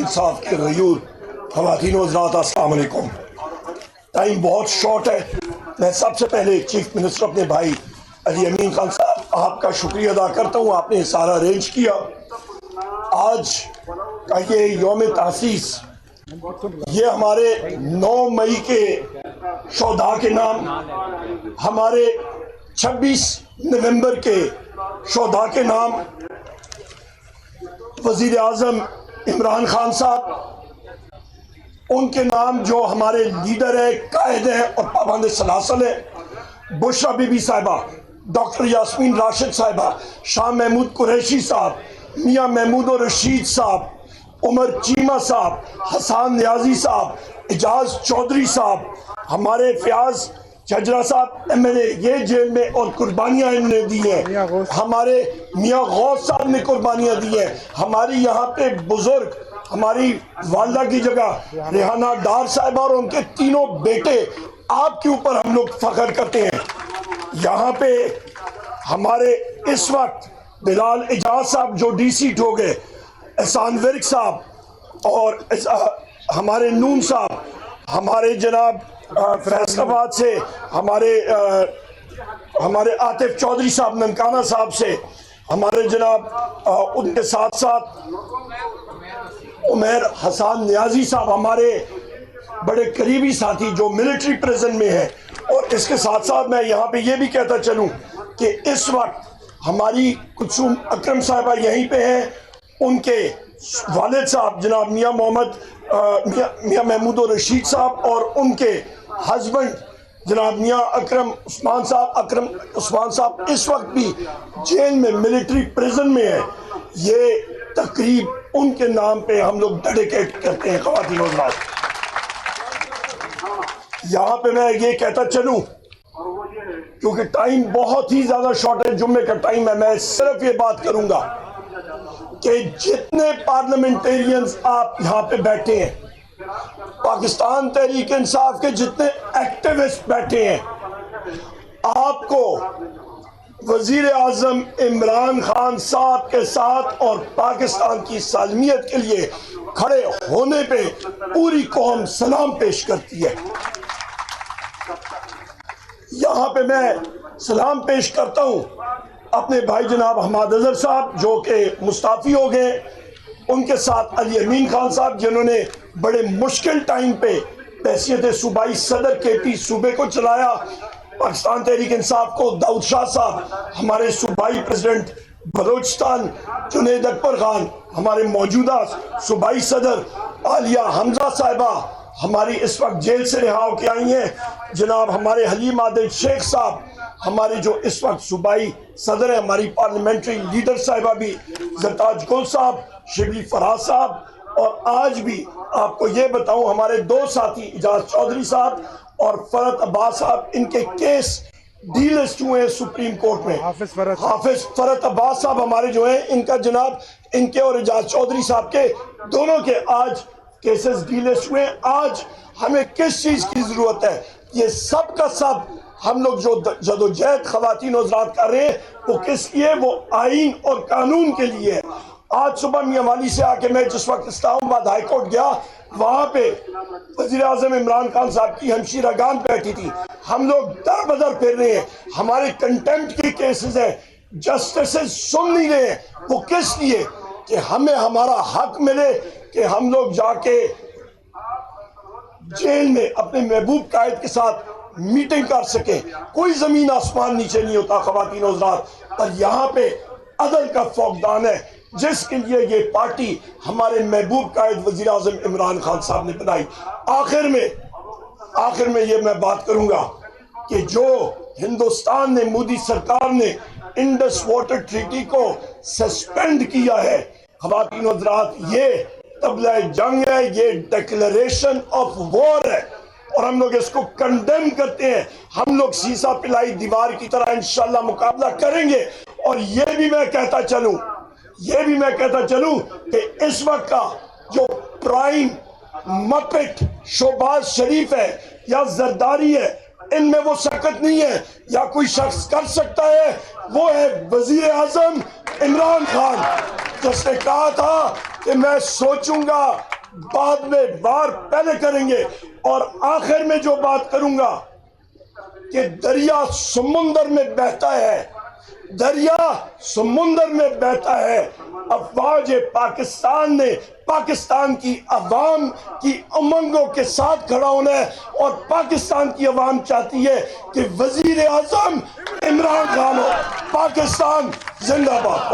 انصاف کے غیور خواتین و حضرات، السلام علیکم۔ ٹائم بہت شارٹ ہے۔ میں سب سے پہلے چیف منسٹر اپنے بھائی علی امین خان صاحب آپ کا شکریہ ادا کرتا ہوں، آپ نے سارا ارینج کیا۔ آج کا یہ یوم تاسیس، یہ ہمارے 9 مئی کے شہداء کے نام، ہمارے 26 نومبر کے شہداء کے نام، وزیر اعظم عمران خان صاحب ان کے نام جو ہمارے لیڈر ہیں، قائد ہیں اور پابند سلاسل ہیں، بشرا بی بی صاحبہ، ڈاکٹر یاسمین راشد صاحبہ، شاہ محمود قریشی صاحب، میاں محمود رشید صاحب، عمر چیمہ صاحب، حسان نیازی صاحب، اعجاز چودھری صاحب، ہمارے فیاض جھجرا صاحب MLA یہ جیل میں اور قربانیاں انہوں نے دی ہیں، ہمارے میاں غوث صاحب نے قربانیاں دی ہیں، ہماری یہاں پہ بزرگ، ہماری والدہ کی جگہ ریحانہ ڈار صاحب اور ان کے تینوں بیٹے، آپ کے اوپر ہم لوگ فخر کرتے ہیں۔ یہاں پہ ہمارے اس وقت بلال اعجاز صاحب جو ڈی سیٹ ہو گئے، احسان ورک صاحب اور ہمارے نون صاحب، ہمارے جناب فیصل آباد سے ہمارے عاطف چودھری صاحب ننکانہ صاحب سے، ہمارے جناب ان کے ساتھ ساتھ عمیر حسان نیازی صاحب ہمارے بڑے قریبی ساتھی جو ملٹری پریزن میں ہیں، اور اس کے ساتھ ساتھ میں یہاں پہ یہ بھی کہتا چلوں کہ اس وقت ہماری کلثوم اکرم صاحبہ یہیں پہ ہیں، ان کے والد صاحب جناب میاں محمود رشید صاحب اور ان کے ہسبینڈ جناب میاں اکرم عثمان صاحب اس وقت بھی جیل میں ملٹری پریزن میں ہیں۔ یہ تقریب ان کے نام پہ ہم لوگ ڈیڈیکیٹ کرتے ہیں۔ خواتین و حضرات، یہاں پہ میں یہ کہتا چلوں کیونکہ ٹائم بہت ہی زیادہ شارٹ ہے، جمعے کا ٹائم ہے، میں صرف یہ بات کروں گا کہ جتنے پارلیمنٹیرینز آپ یہاں پہ بیٹھے ہیں، پاکستان تحریک انصاف کے جتنے ایکٹیوسٹ بیٹھے ہیں، آپ کو وزیر اعظم عمران خان صاحب کے ساتھ اور پاکستان کی سالمیت کے لیے کھڑے ہونے پہ پوری قوم سلام پیش کرتی ہے۔ یہاں پہ میں سلام پیش کرتا ہوں اپنے بھائی جناب حماد اظہر صاحب جو کہ مستعفی ہو گئے، ان کے ساتھ علی امین خان صاحب جنہوں نے بڑے مشکل ٹائم پہ بحیثیت صوبائی صدر KP صوبے کو چلایا، پاکستان تحریک انصاف کو داؤد شاہ صاحب، ہمارے صوبائی پریزیڈنٹ بلوچستان جنید اکبر خان، ہمارے موجودہ صوبائی صدر عالیہ حمزہ صاحبہ ہماری اس وقت جیل سے رہا ہو کے آئی ہیں، جناب ہمارے حلیم عادل شیخ صاحب، ہمارے جو اس وقت صوبائی صدر ہیں، ہماری پارلیمنٹری لیڈر صاحبہ بھی زرتاج گل صاحب، شبلی فراز صاحب، اور آج بھی آپ کو یہ بتاؤں ہمارے 2 ساتھی اعجاز چودھری صاحب اور فرحت عباس صاحب، ان کے کیس ڈی لسٹ ہوئے ہیں سپریم کورٹ میں۔ حافظ فرحت عباس صاحب ہمارے جو ہیں، ان کا جناب ان کے اور اعجاز چودھری صاحب کے دونوں کے آج کیسز ڈی لسٹ ہوئے ہیں۔ آج ہمیں کس چیز کی ضرورت ہے؟ یہ سب کا سب ہم لوگ جو جدوجہد خواتین و حضرات کر رہے ہیں وہ کس لیے؟ وہ آئین اور قانون کے لیے ہے۔ آج صبح میاں والی سے آ کے میں جس وقت اسلام آباد ہائی کورٹ گیا، وہاں پہ وزیر اعظم عمران خان صاحب کی ہمشیرہ گان بیٹھی تھی، ہم لوگ در بدر پھر رہے ہیں، ہمارے کنٹمپٹ کے کیسز ہیں، جسٹسز سن نہیں رہے ہیں۔ وہ کس لیے؟ کہ ہمیں ہمارا حق ملے کہ ہم لوگ جا کے جیل میں اپنے محبوب قائد کے ساتھ میٹنگ کر سکیں۔ کوئی زمین آسمان نیچے نہیں ہوتا خواتین و حضرات، اور یہاں پہ عدل کا فوقدان ہے جس کے لیے یہ پارٹی ہمارے محبوب قائد وزیر اعظم عمران خان صاحب نے بنائی۔ آخر میں یہ میں بات کروں گا کہ جو ہندوستان نے، مودی سرکار نے انڈس واٹر ٹریٹی کو سسپینڈ کیا ہے، خواتین و حضرات یہ طبلہ جنگ ہے، یہ ڈیکلریشن آف وار ہے، اور ہم لوگ اس کو کنڈیم کرتے ہیں۔ ہم لوگ سیسا پلائی دیوار کی طرح انشاءاللہ مقابلہ کریں گے۔ اور یہ بھی میں کہتا چلوں کہ اس وقت کا جو پرائم مپٹ شہباز شریف ہے یا زرداری ہے، ان میں وہ سکت نہیں ہے یا کوئی شخص کر سکتا ہے، وہ ہے وزیر اعظم عمران خان، جس نے کہا تھا کہ میں سوچوں گا بعد میں وار پہلے کریں گے. اور آخر میں جو بات کروں گا کہ دریا سمندر میں بہتا ہے, دریا سمندر میں بہتا ہے. افواج پاکستان نے پاکستان کی عوام کی امنگوں کے ساتھ کھڑا ہونا ہے, اور پاکستان کی عوام چاہتی ہے کہ وزیر اعظم عمران خان ہو. پاکستان زندہ باد.